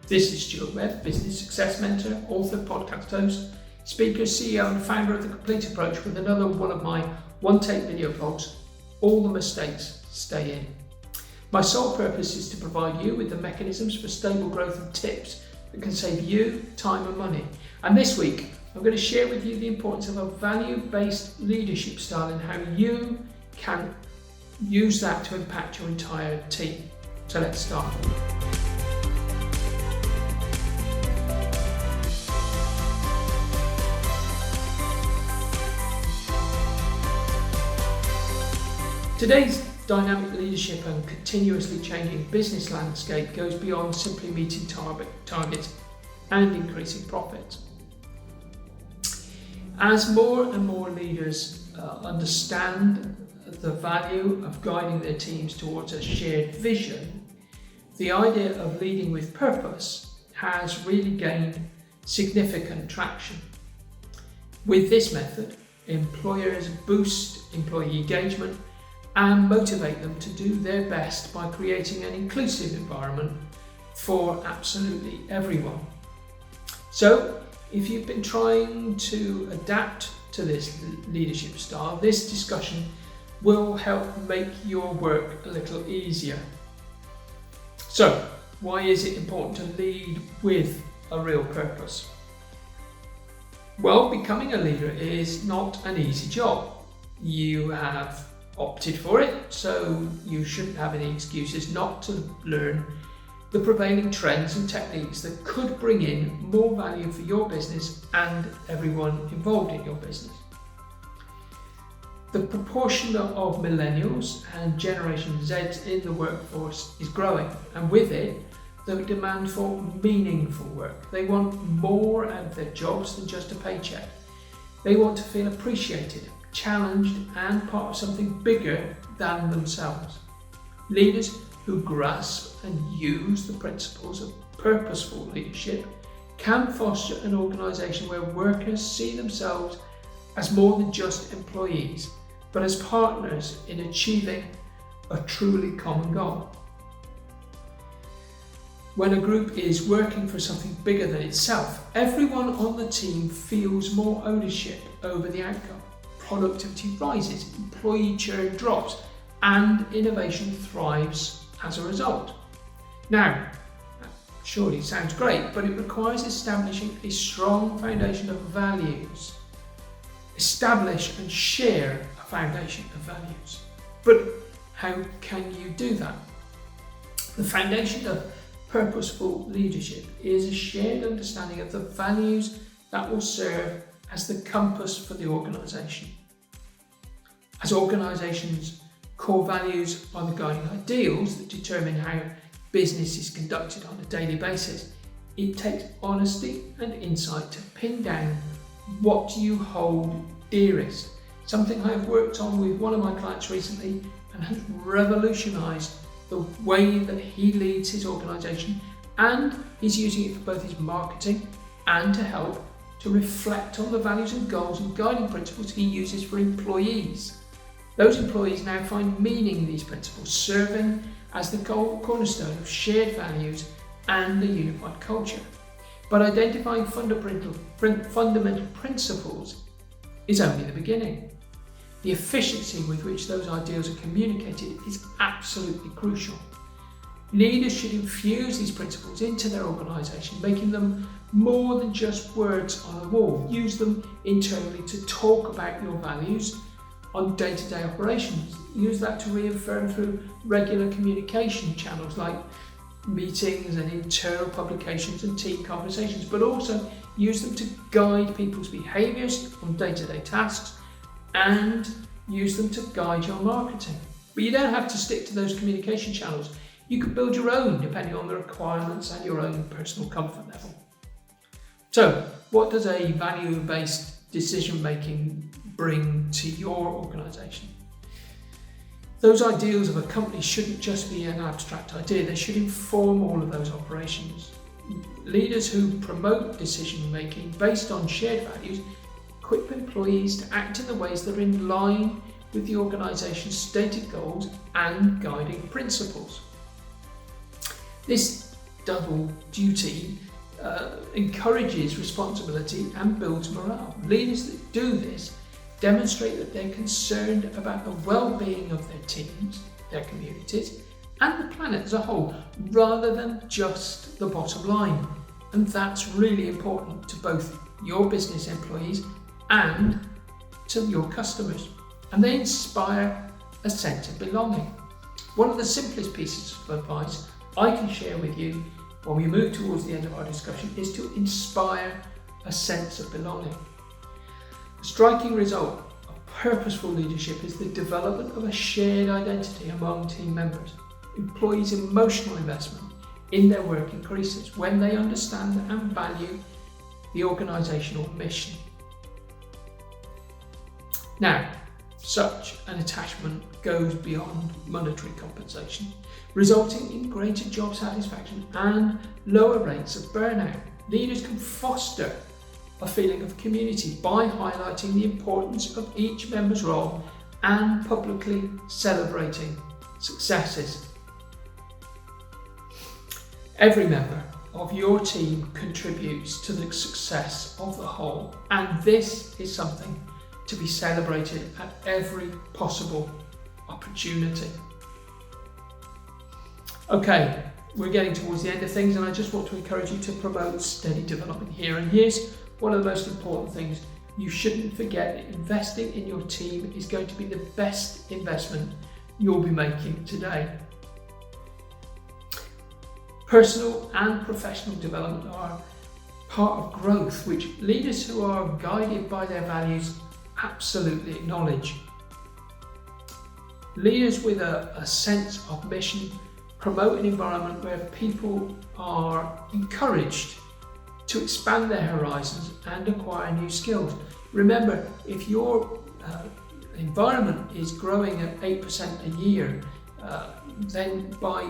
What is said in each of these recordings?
This is Stuart Webb, Business Success Mentor, author, podcast host, speaker, CEO and founder of The Complete Approach, with another one of my one-take video blogs, All the Mistakes Stay In. My sole purpose is to provide you with the mechanisms for stable growth and tips that can save you time and money. And this week, I'm going to share with you the importance of a value-based leadership style and how you can use that to impact your entire team. So let's start. Today's dynamic leadership and continuously changing business landscape goes beyond simply meeting targets and increasing profits. As more and more leaders understand the value of guiding their teams towards a shared vision, the idea of leading with purpose has really gained significant traction. With this method, employers boost employee engagement and motivate them to do their best by creating an inclusive environment for absolutely everyone. So, if you've been trying to adapt to this leadership style, this discussion will help make your work a little easier. So, why is it important to lead with a real purpose? Well, becoming a leader is not an easy job. You have opted for it, so you shouldn't have any excuses not to learn the prevailing trends and techniques that could bring in more value for your business and everyone involved in your business. The proportion of millennials and Generation Z in the workforce is growing, and with it, the demand for meaningful work. They want more out of their jobs than just a paycheck. They want to feel appreciated, challenged and part of something bigger than themselves. Leaders who grasp and use the principles of purposeful leadership can foster an organisation where workers see themselves as more than just employees, but as partners in achieving a truly common goal. When a group is working for something bigger than itself, everyone on the team feels more ownership over the outcome. Productivity rises, employee churn drops, and innovation thrives as a result. Now, surely sounds great, but it requires establishing a strong foundation of values. Establish and share a foundation of values. But how can you do that? The foundation of purposeful leadership is a shared understanding of the values that will serve as the compass for the organisation. As organisations, core values are the guiding ideals that determine how business is conducted on a daily basis. It takes honesty and insight to pin down what you hold dearest. Something I've worked on with one of my clients recently and has revolutionised the way that he leads his organisation, and he's using it for both his marketing and to help to reflect on the values and goals and guiding principles he uses for employees. Those employees now find meaning in these principles, serving as the cornerstone of shared values and a unified culture. But identifying fundamental principles is only the beginning. The efficiency with which those ideals are communicated is absolutely crucial. Leaders should infuse these principles into their organisation, making them more than just words on a wall. Use them internally to talk about your values on day-to-day operations. Use that to reaffirm through regular communication channels like meetings and internal publications and team conversations, but also use them to guide people's behaviours on day-to-day tasks and use them to guide your marketing. But you don't have to stick to those communication channels. You can build your own depending on the requirements and your own personal comfort level. So, what does a value-based decision-making bring to your organisation? Those ideals of a company shouldn't just be an abstract idea, they should inform all of those operations. Leaders who promote decision-making based on shared values equip employees to act in the ways that are in line with the organisation's stated goals and guiding principles. This double duty encourages responsibility and builds morale. Leaders that do this demonstrate that they're concerned about the well-being of their teams, their communities, and the planet as a whole, rather than just the bottom line. And that's really important to both your business employees and to your customers. And they inspire a sense of belonging. One of the simplest pieces of advice I can share with you when we move towards the end of our discussion is to inspire a sense of belonging. A striking result of purposeful leadership is the development of a shared identity among team members. Employees' emotional investment in their work increases when they understand and value the organisational mission. Now, such an attachment goes beyond monetary compensation, resulting in greater job satisfaction and lower rates of burnout. Leaders can foster a feeling of community by highlighting the importance of each member's role and publicly celebrating successes. Every member of your team contributes to the success of the whole, and this is something to be celebrated at every possible opportunity. Okay, we're getting towards the end of things, and I just want to encourage you to promote steady development here. And here's one of the most important things. You shouldn't forget that investing in your team is going to be the best investment you'll be making today. Personal and professional development are part of growth, which leaders who are guided by their values absolutely acknowledge. Leaders with a sense of mission promote an environment where people are encouraged to expand their horizons and acquire new skills. Remember, if your environment is growing at 8% a year, then by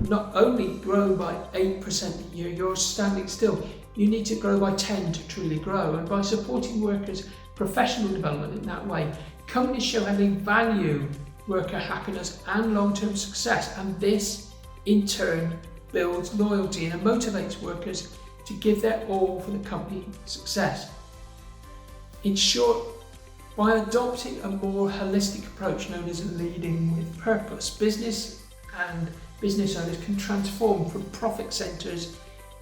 not only grow by 8% a year, you're standing still. You need to grow by 10 to truly grow. And by supporting workers' professional development in that way, companies show how they value worker happiness and long-term success. And this, in turn, builds loyalty and motivates workers to give their all for the company's success. In short, by adopting a more holistic approach known as leading with purpose, business owners can transform from profit centres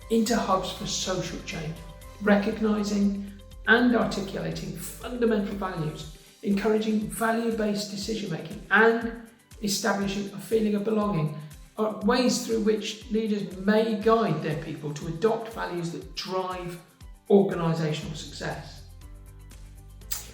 into hubs for social change, recognising and articulating fundamental values, encouraging value-based decision-making, and establishing a feeling of belonging are ways through which leaders may guide their people to adopt values that drive organisational success.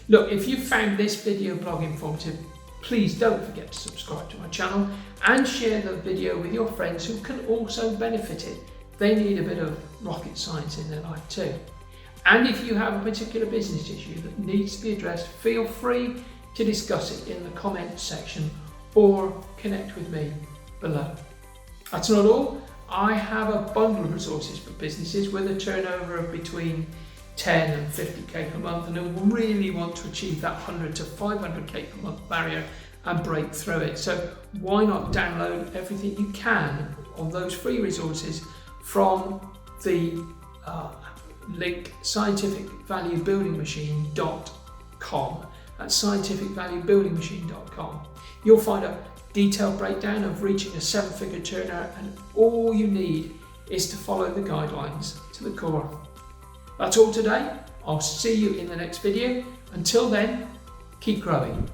Look, if you found this video blog informative, please don't forget to subscribe to my channel and share the video with your friends who can also benefit it. They need a bit of rocket science in their life too. And if you have a particular business issue that needs to be addressed, feel free to discuss it in the comments section or connect with me below. That's not all. I have a bundle of resources for businesses with a turnover of between 10 and 50k per month and who really want to achieve that 100 to 500k per month barrier and break through it. So why not download everything you can on those free resources from the link scientificvaluebuildingmachine.com. That's scientificvaluebuildingmachine.com. You'll find a detailed breakdown of reaching a 7-figure turnover, and all you need is to follow the guidelines to the core. That's all today. I'll see you in the next video. Until then, keep growing.